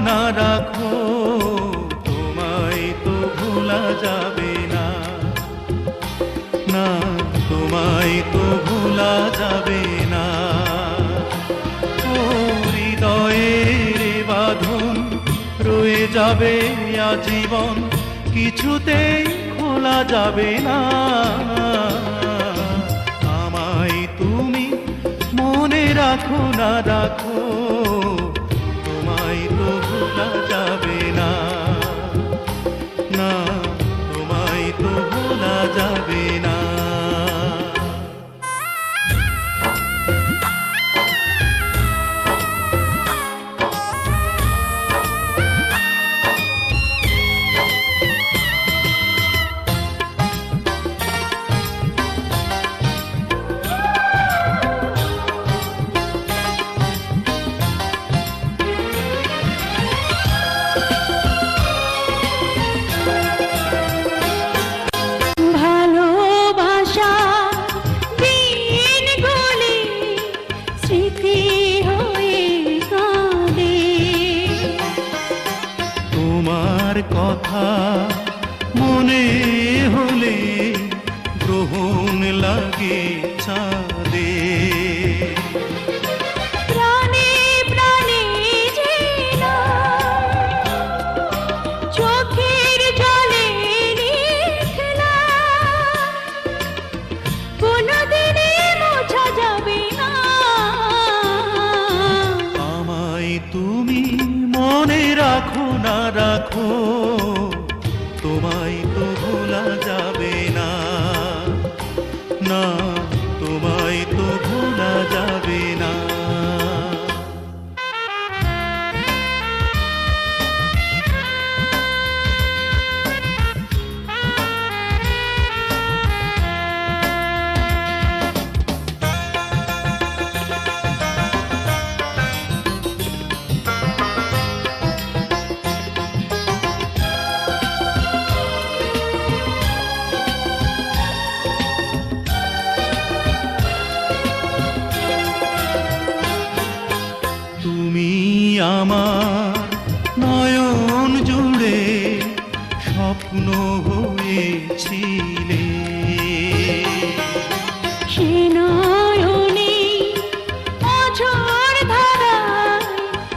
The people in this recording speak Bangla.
না রাখো, তোমায় তো ভোলা যাবে না, না তোমায় তো ভোলা যাবে না। ও হৃদয়ের বাঁধন রয়ে যাবে আজীবন, কিছুতেই খোলা যাবে না। আমায় তুমি মনে রাখো না রাখো, তোমায় তো ভোলা যাবে না, না তোমায় তো ভোলা যাবে না। তোমার কথা মনে হলে গ্রহণ লাগে চাঁদে, প্রাণে প্রাণে যেন চোখের জলে লিখলাম, কোনদিনই মোছা যাবে না। আমায় তুমি মনে রাখো না রাখো, তোমায় তো ভোলা যাবে না, না তোমায় তো ভোলা যাবে না। তুমি আমার নয়ন জুড়ে স্বপ্ন হয়েছিলে, সে